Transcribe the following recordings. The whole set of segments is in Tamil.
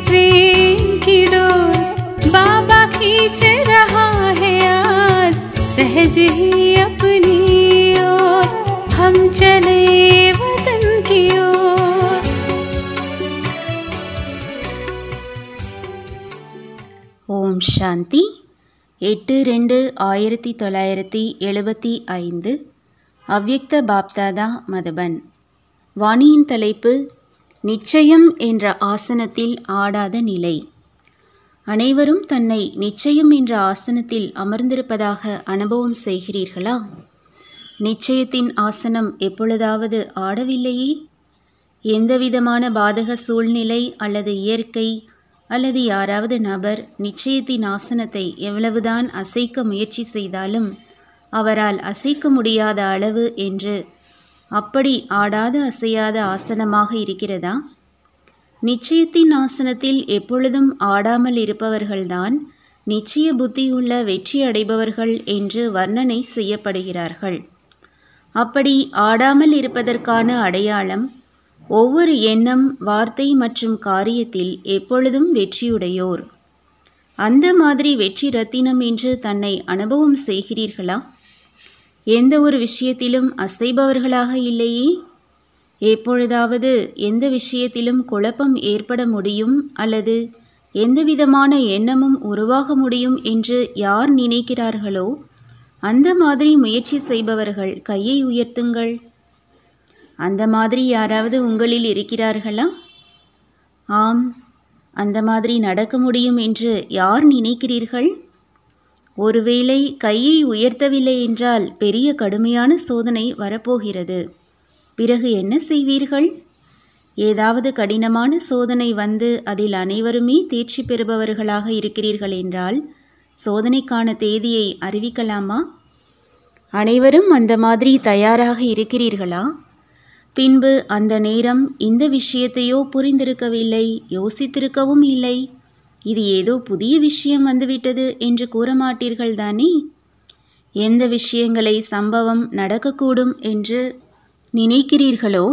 प्रेम की डोर बाबा खींच रहा है आज, सहज ही अपनी ओर हम चले वतन की ओर। ஓம் சாந்தி. 8/2/1975 அவ்யக்த பாப்தாதா மதுபன். வாணியின் தலைப்பு நிச்சயம் என்ற ஆசனத்தில் ஆடாத நிலை. அனைவரும் தன்னை நிச்சயம் என்ற ஆசனத்தில் அமர்ந்திருப்பதாக அனுபவம் செய்கிறீர்களா? நிச்சயத்தின் ஆசனம் எப்பொழுதாவது ஆடவில்லையே? எந்தவிதமான பாதக சூழ்நிலை அல்லது இயற்கை அல்லது யாராவது நபர் நிச்சயத்தின் ஆசனத்தை எவ்வளவுதான் அசைக்க முயற்சி செய்தாலும் அவரால் அசைக்க முடியாத அளவு என்று அப்படி ஆடாத அசையாத ஆசனமாக இருக்கிறதா? நிச்சயத்தின் ஆசனத்தில் எப்பொழுதும் ஆடாமல் இருப்பவர்கள்தான் நிச்சய புத்தியுள்ள வெற்றி அடைபவர்கள் என்று வர்ணனை செய்யப்படுகிறார்கள். அப்படி ஆடாமல் இருப்பதற்கான அடையாளம் ஒவ்வொரு எண்ணம், வார்த்தை மற்றும் காரியத்தில் எப்பொழுதும் வெற்றியுடையோர். அந்த மாதிரி வெற்றி ரத்தினம் என்று தன்னை அனுபவம் செய்கிறீர்களா? எந்த ஒரு விஷயத்திலும் அசைபவர்களாக இல்லையே? எப்பொழுதாவது எந்த விஷயத்திலும் குழப்பம் ஏற்பட முடியும் அல்லது எந்தவிதமான எண்ணமும் உருவாக முடியும் என்று யார் நினைக்கிறார்களோ அந்த மாதிரி முயற்சி செய்பவர்கள் கையை உயர்த்துங்கள். அந்த மாதிரி யாராவது உங்களில் இருக்கிறார்களா? ஆம், அந்த மாதிரி நடக்க முடியும் என்று யார் நினைக்கிறீர்கள்? ஒருவேளை கையை உயர்த்தவில்லை என்றால் பெரிய கடுமையான சோதனை வரப்போகிறது. பிறகு என்ன செய்வீர்கள்? ஏதாவது கடினமான சோதனை வந்து அதில் அனைவருமே தேர்ச்சி பெறுபவர்களாக இருக்கிறீர்கள் என்றால் சோதனைக்கான தேதியை அறிவிக்கலாமா? அனைவரும் அந்த மாதிரி தயாராக இருக்கிறீர்களா? பின்பு அந்த நேரம் இந்த விஷயத்தையோ புரிந்திருக்கவில்லை, யோசித்திருக்கவும் இல்லை, இது ஏதோ புதிய விஷயம் வந்துவிட்டது என்று கூற மாட்டீர்கள் தானே? எந்த விஷயங்களை சம்பவம் நடக்கக்கூடும் என்று நினைக்கிறீர்களோ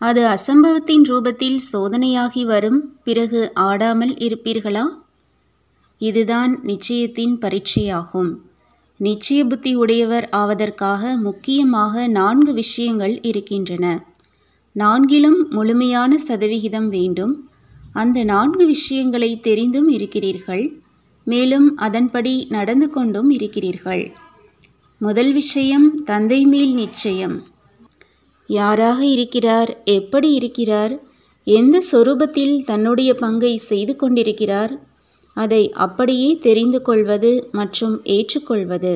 அது அசம்பவத்தின் ரூபத்தில் சோதனையாகி வரும். பிறகு ஆடாமல் இருப்பீர்களா? இதுதான் நிச்சயத்தின் பரீட்சையாகும். நிச்சய புத்தி உடையவர் ஆவதற்காக முக்கியமாக 4 விஷயங்கள் இருக்கின்றன. 4லும் முழுமையான சதவிகிதம் வேண்டும். அந்த 4 விஷயங்களை தெரிந்தும் இருக்கிறீர்கள், மேலும் அதன்படி நடந்து கொண்டும் இருக்கிறீர்கள். முதல் விஷயம், தந்தை மேல் நிச்சயம். யாராக இருக்கிறார், எப்படி இருக்கிறார், எந்த சொரூபத்தில் தன்னுடைய பங்கை செய்து கொண்டிருக்கிறார், அதை அப்படியே தெரிந்து கொள்வது மற்றும் ஏற்றுக்கொள்வது.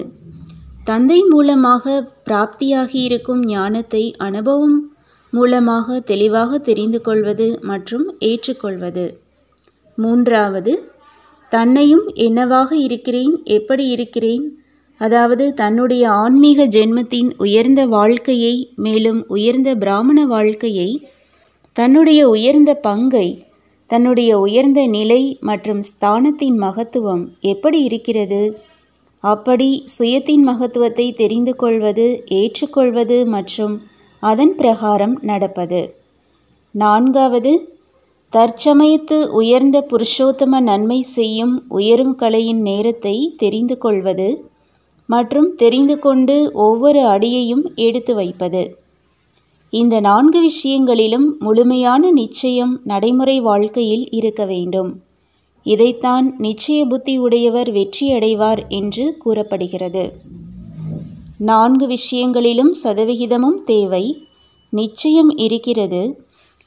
தந்தை மூலமாக பிராப்தியாகி இருக்கும் ஞானத்தை அனுபவம் மூலமாக தெளிவாக தெரிந்து கொள்வது மற்றும் ஏற்றுக்கொள்வது. 3வது, தன்னையும் என்னவாக இருக்கிறேன், எப்படி இருக்கிறேன், அதாவது தன்னுடைய ஆன்மீக ஜென்மத்தின் உயர்ந்த வாழ்க்கையை, மேலும் உயர்ந்த பிராமண வாழ்க்கையை, தன்னுடைய உயர்ந்த பங்கை, தன்னுடைய உயர்ந்த நிலை மற்றும் ஸ்தானத்தின் மகத்துவம் எப்படி இருக்கிறது, அப்படி சுயத்தின் மகத்துவத்தை தெரிந்து கொள்வது, ஏற்றுக்கொள்வது மற்றும் அதன் பிரகாரம் நடப்பது. 4வது, தற்சமயத்து உயர்ந்த புருஷோத்தம நன்மை செய்யும் உயரும் கலையின் நேரத்தை தெரிந்து கொள்வது மற்றும் தெரிந்து கொண்டு ஒவ்வொரு அடியையும் எடுத்து வைப்பது. இந்த 4 விஷயங்களிலும் முழுமையான நிச்சயம் நடைமுறை வாழ்க்கையில் இருக்க வேண்டும். இதைத்தான் நிச்சய புத்தி உடையவர் வெற்றியடைவார் என்று கூறப்படுகிறது. 4 விஷயங்களிலும் சதவிகிதமும் தேவை. நிச்சயம் இருக்கிறது.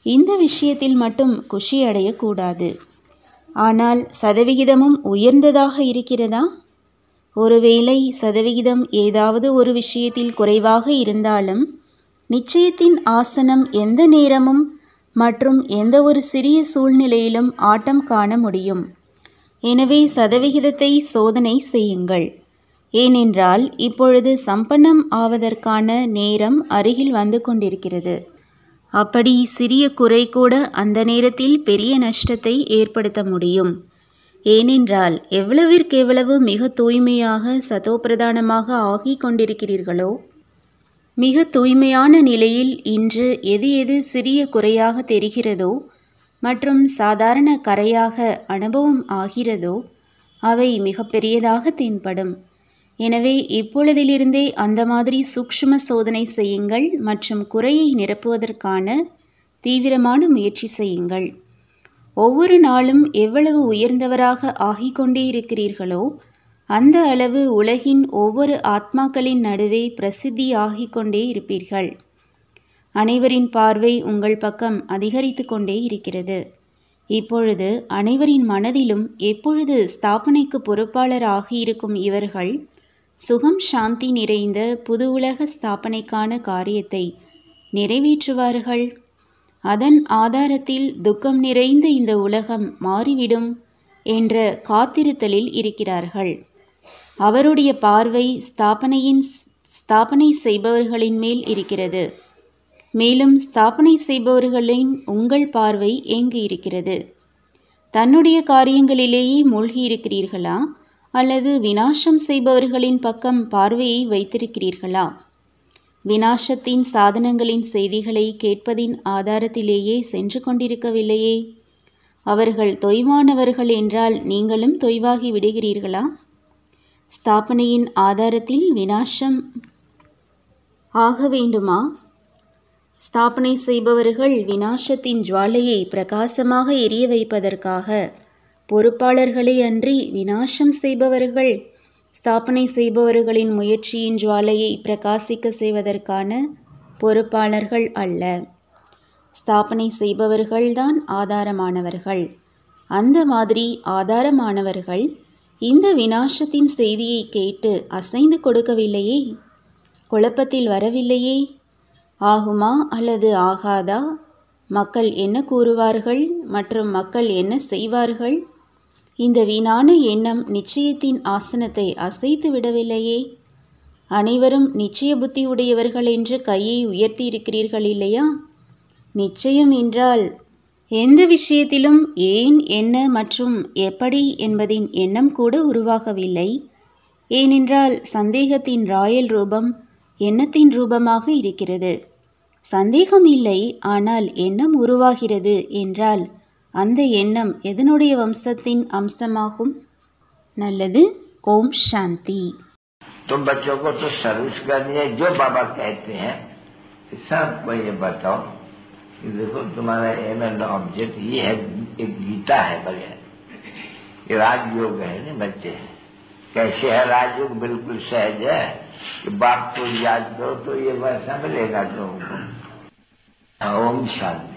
இந்த விஷயத்தில் மட்டும் குஷி அடையக்கூடாது. ஆனால் சதவிகிதமும் உயர்ந்ததாக இருக்கிறதா? ஒருவேளை சதவிகிதம் ஏதாவது ஒரு விஷயத்தில் குறைவாக இருந்தாலும் நிச்சயத்தின் ஆசனம் எந்த நேரமும் மற்றும் எந்த ஒரு சிறிய சூழ்நிலையிலும் ஆட்டம் காண முடியும். எனவே சதவிகிதத்தை சோதனை செய்யுங்கள். ஏனென்றால் இப்பொழுது சம்பன்னம் ஆவதற்கான நேரம் அருகில் வந்து கொண்டிருக்கிறது. அப்படி சிறிய குறை கூட அந்த நேரத்தில் பெரிய நஷ்டத்தை ஏற்படுத்த முடியும். ஏனென்றால் எவ்வளவிற்கெவ்வளவு மிக தூய்மையாக சதோப்பிரதானமாக ஆகி கொண்டிருக்கிறீர்களோ, மிக தூய்மையான நிலையில் இன்று எது எது சிறிய குறையாக தெரிகிறதோ மற்றும் சாதாரண கரையாக அனுபவம் ஆகிறதோ அவை மிக பெரியதாக தென்படும். எனவே இப்பொழுதிலிருந்தே அந்த மாதிரி சூக்ஷ்ம சோதனை செய்யுங்கள் மற்றும் குறையை நிரப்புவதற்கான தீவிரமான முயற்சி செய்யுங்கள். ஒவ்வொரு நாளும் எவ்வளவு உயர்ந்தவராக ஆகிக்கொண்டே இருக்கிறீர்களோ அந்த அளவு உலகின் ஒவ்வொரு ஆத்மாக்களின் நடுவே பிரசித்தி ஆகிக்கொண்டே இருப்பீர்கள். அனைவரின் பார்வை உங்கள் பக்கம் அதிகரித்து கொண்டே இருக்கிறது. இப்பொழுது அனைவரின் மனதிலும் எப்பொழுது ஸ்தாபனைக்கு பொறுப்பாளர் ஆகியிருக்கும் இவர்கள் சுகம் சாந்தி நிறைந்த புது உலக ஸ்தாபனைக்கான காரியத்தை நிறைவேற்றுவார்கள். அதன் ஆதாரத்தில் துக்கம் நிறைந்த இந்த உலகம் மாறிவிடும் என்ற காத்திருத்தலில் இருக்கிறார்கள். அவருடைய பார்வை ஸ்தாபனை செய்பவர்களின் மேல் இருக்கிறது. மேலும் ஸ்தாபனை செய்பவர்களின் உங்கள் பார்வை எங்கு இருக்கிறது? தன்னுடைய காரியங்களிலேயே மூழ்கி இருக்கிறீர்களா அல்லது விநாசம் செய்பவர்களின் பக்கம் பார்வையை வைத்திருக்கிறீர்களா? விநாசத்தின் சாதனங்களின் செய்திகளை கேட்பதின் ஆதாரத்திலேயே சென்று கொண்டிருக்கவில்லையே. அவர்கள் தொய்வானவர்கள் என்றால் நீங்களும் தொய்வாகி விடுகிறீர்களா? ஸ்தாபனையின் ஆதாரத்தில் விநாசம் ஆக வேண்டுமா? ஸ்தாபனை செய்பவர்கள் விநாசத்தின் ஜுவாலையை பிரகாசமாக எரிய வைப்பதற்காக பொறுப்பாளர்களே அன்றி விநாசம் செய்பவர்கள் ஸ்தாபனை செய்பவர்களின் முயற்சியின் ஜுவாலையை பிரகாசிக்க செய்வதற்கான பொறுப்பாளர்கள் அல்ல. ஸ்தாபனை செய்பவர்கள்தான் ஆதாரமானவர்கள். அந்த மாதிரி ஆதாரமானவர்கள் இந்த விநாசத்தின் செய்தியை கேட்டு அசைந்து கொடுக்கவில்லையே, குழப்பத்தில் வரவில்லையே. ஆகுமா அல்லது ஆகாதா, மக்கள் என்ன கூறுவார்கள் மற்றும் மக்கள் என்ன செய்வார்கள், இந்த வீணான எண்ணம் நிச்சயத்தின் ஆசனத்தை அசைத்து விடவில்லையே. அனைவரும் நிச்சய புத்தி உடையவர்கள் என்று கையை உயர்த்தி இருக்கிறீர்கள் இல்லையா? நிச்சயம் என்றால் எந்த விஷயத்திலும் ஏன், என்ன மற்றும் எப்படி என்பதின் எண்ணம் கூட உருவாகவில்லை. ஏனென்றால் சந்தேகத்தின் ராயல் ரூபம் எண்ணத்தின் ரூபமாக இருக்கிறது. சந்தேகம் இல்லை, ஆனால் எண்ணம் உருவாகிறது என்றால் அந்த எண்ணம் எதனுடைய வம்சத்தின் அம்சமாகும்? நல்லது. ஓம் சாந்தி. तुम बच्चों को तो सर्विस करनी है, जो बाबा कहते हैं सबको ये बताओ कि देखो तुम्हारा एम एंड ऑब्जेक्ट ये है, एक गीता है बगैर, ये राजयोग है ना बच्चे। कैसे है राजयोग? बिल्कुल सहज है कि बाप को याद करो तो ये वैसा मिलेगा तुमको। ओम शांति।